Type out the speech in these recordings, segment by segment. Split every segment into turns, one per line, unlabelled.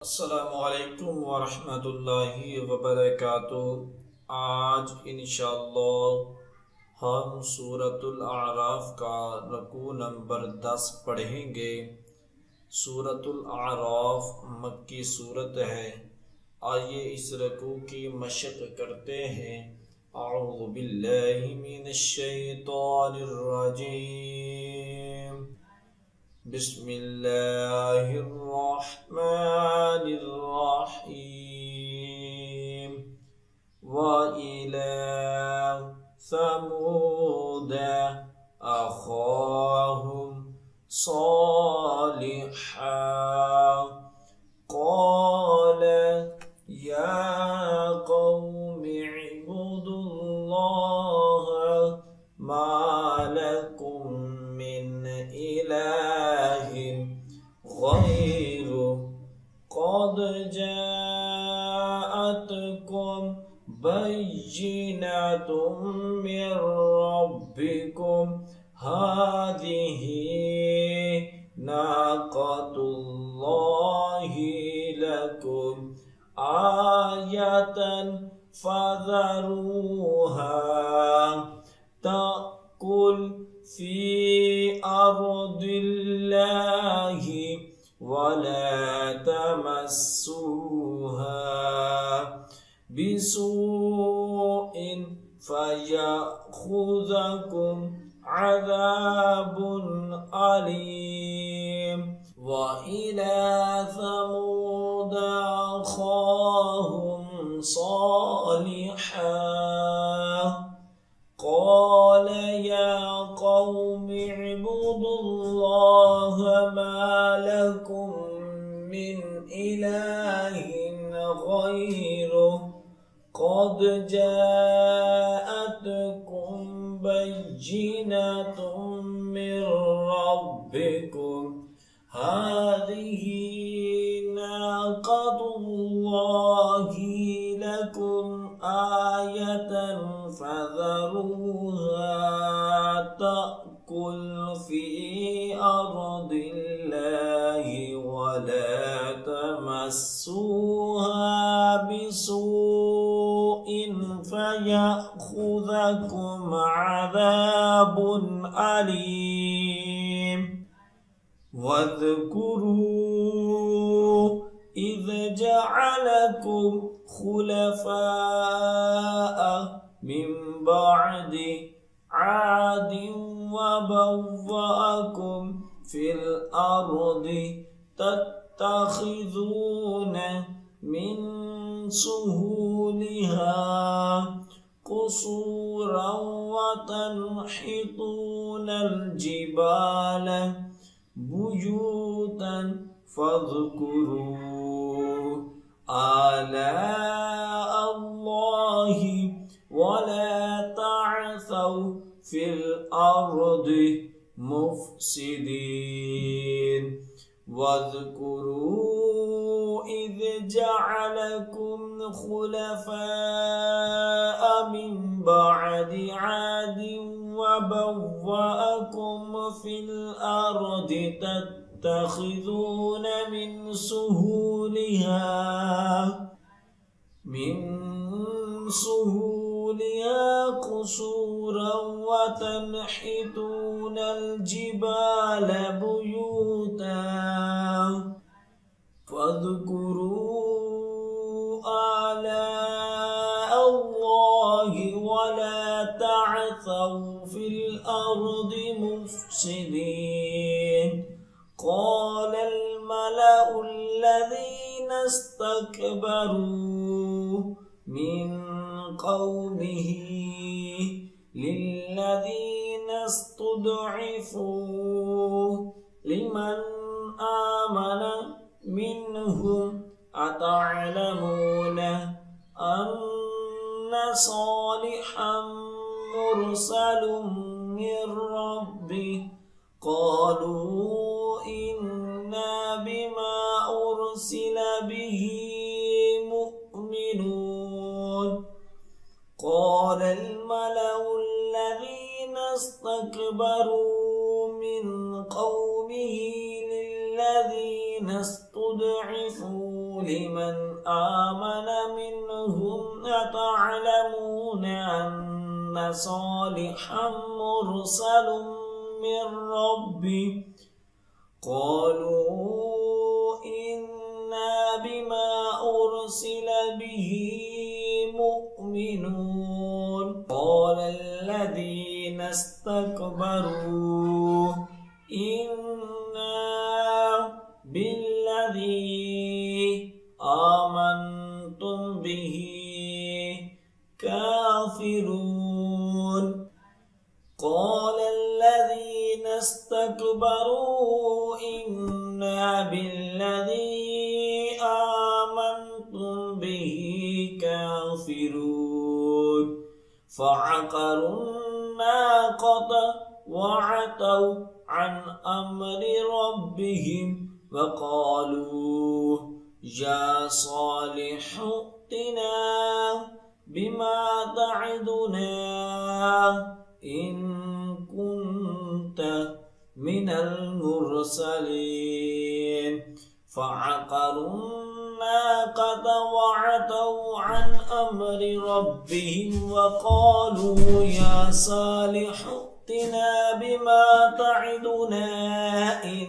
अस्सलामुअलैकुम वरहमतुल्लाहि वबरकातुह। आज इंशाअल्लाह हम सूरतुल आराफ का रकू नंबर 10 पढ़ेंगे। सूरतुल आराफ मक्की सूरत है। आइए इस रकू की मशक करते हैं। अऊज़ु बिल्लाहि मिनश शैतानिर रजीम। बिस्मिल्लाहिर्रहमानिर्रहीम। व इला समूद अखाहुम सालिहा क़ाल या क़ौमि इब्दुल्लाह मा लकुम मिन इलाहिन गैरुह क़द जाअतकुम बय्यिनतुम मिर रब्बिकुम हाज़िही नाक़तुल्लाहि लकुम आयतन फ़ज़रूहा तअकुल फ़ी अर्दिल्लाहि वला तमस्सूहा बिसूइन फ़यअख़ुज़कुम अज़ाबुन अलीम। व इला समूद अख़ाहुम सालिहा क़ाल या क़ौमि इब्दुल्लाह मा लकुम मिन इलाहिन गैरुह क़द जाअतकुम बय्यिनतुम मिर रब्बिकुम हाज़िही नाक़तुल्लाहि लकुम आयतन फ़ज़रूहा तअकुल फ़ी अर्दिल्लाहि वला तमस्सूहा बिसूइन फ़यअख़ुज़कुम अज़ाबुन अलीम। वज़्कुरू इज़ जअलकुम खुलफ़ाअ मिन बअदि आदिन वबव्वअकुम फ़िल अर्दि तत्तख़िज़ून मिन सुहूलिहा क़ुसूरन वतनहितूनल जिबाल बुयूतन फ़ज़्कुरू आलाअ अल्लाहि वला तअसौ फ़िल अर्दि मुफ़्सिदीन। वज़्कुरू इज़ जअलकुम खुलफ़ाअ मिन बअदि आदिन वबव्वअकुम फ़िल अर्दि तत्तख़िज़ून मिन सुहूलिहा क़ुसूरन वतनहितूनल जिबाल बुयूता फ़ज़्कुरू आलाअ अल्लाहि वला तअसौ फ़िल अर्दि मुफ़्सिदीन। क़ालल मलअु अल्लज़ीना इस्तकबरू मिन क़ौमिही लिल्लज़ीना इस्तुदअफ़ू लिमन आमन मिनहुम अतअलमून अन्ना सालिहन मुरसलुम मिर रब्बिह क़ालू इन्ना बिमा उरसिल बिही मुअ्मिनून। क़ालल मलअु अल्लज़ीना इस्तकबरू मिन क़ौमिही लिल्लज़ीना इस्तुदअफ़ू لمن آمن منهم أتعلمون أن صالحا مرسل من ربه قالوا إنا بما أرسل به مؤمنون قال الذين استكبروا إنا بالذي آمنتم به كافرون قال الذين استكبروا إنا بالذي آمنتم به كافرون فعقروا الناقة وعتوا عن أمر ربهم وقالوا يا صالح ائتنا بما تعدنا إن كنت من المرسلين فعقروا الناقة وعتوا عن أمر ربهم وقالوا يا صالح ائتنا بما تعدنا إن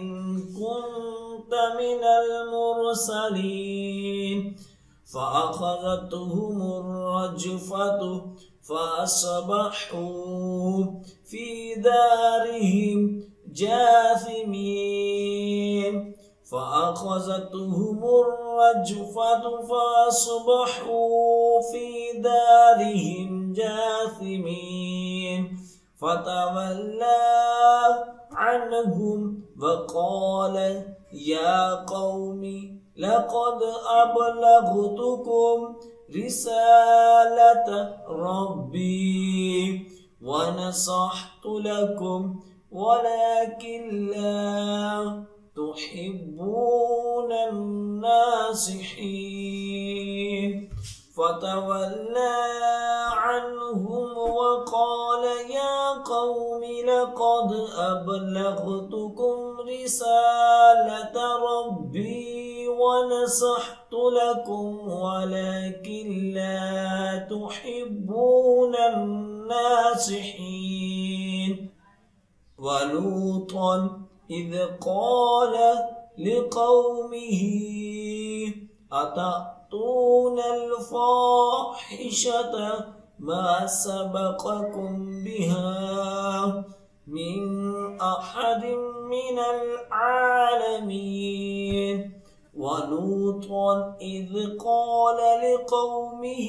كنت من المرسلين فأخذتهم الرجفة فأصبحوا في دارهم جاثمين فأخذتهم الرجفة فأصبحوا في دارهم جاثمين فتولى عنهم وقال يا قوم لقد أبلغتكم رسالة ربي ونصحت لكم ولكن لا تحبون الناصحين فتولى عنهم وقال يا قوم لقد أبلغتكم رسالة ربي ونصحت لكم ولكن لا تحبون الناصحين ولوطا إذ قال لقومه أتأتون الفاحشة ما سبقكم بها من أحد من العالمين ولوطا إذ قال لقومه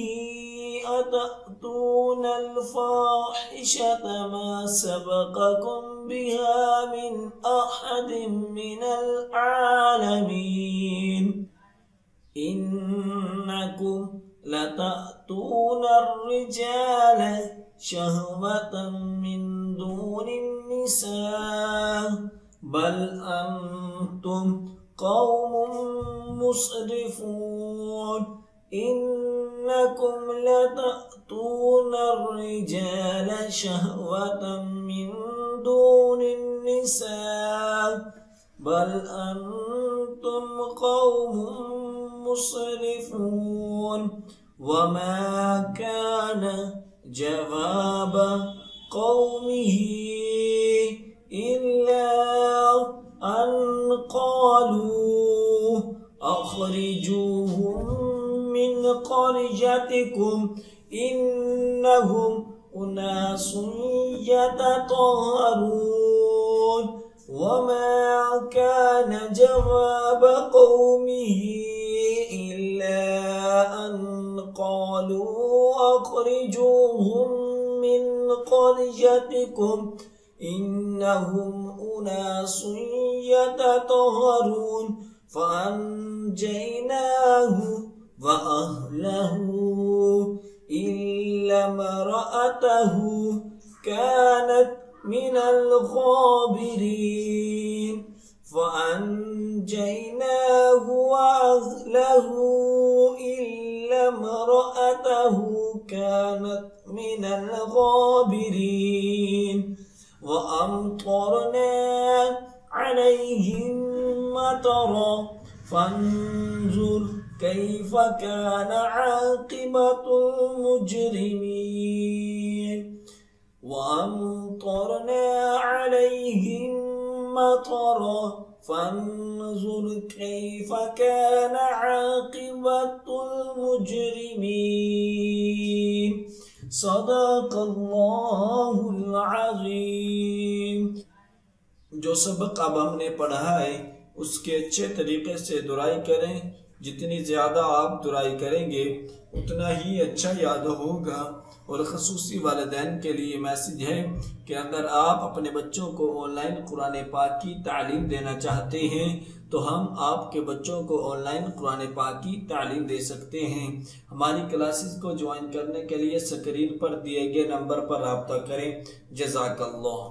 أتأتون الفاحشة ما سبقكم بها من أحد من العالمين إنكم لتأتون الرجال شهوة من دون النساء بل أنتم قوم مسرفون إنكم لتأتون الرجال شهوة من دون النساء بل أنتم قوم مسرفون وما كان جواب قومه إلا أن قالوا أخرجوهم من قريتكم إنهم أناس يتطهرون وما كان جواب قومه إلا أن قالوا أخرجوهم من قريتكم إنهم أناس يتطهرون فأنجيناه وأهله إلا امرأته كانت من الغابرين فأنجيناه وأهله إلا امرأته كانت من الغابرين وأمطرنا عليهم مطرا فانظر कैफ़ कान आक़िबतुल मुजरिमीन व अमतरना अलैहिम मतरा फन्जुर कैफ़ कान आक़िबतुल मुजरिमीन। सदक़ल्लाहुल अज़ीम। जो सबक अब हमने पढ़ा है उसके अच्छे तरीके से दुराई करें। जितनी ज़्यादा आप दुराई करेंगे उतना ही अच्छा याद होगा। और ख़ुसूसी वालिदैन के लिए मैसेज है कि अगर आप अपने बच्चों को ऑनलाइन कुरान पाक की तालीम देना चाहते हैं तो हम आपके बच्चों को ऑनलाइन कुरान पाक की तालीम दे सकते हैं। हमारी क्लासेस को ज्वाइन करने के लिए स्क्रीन पर दिए गए नंबर पर रब्ता करें। जज़ाकल्लाह।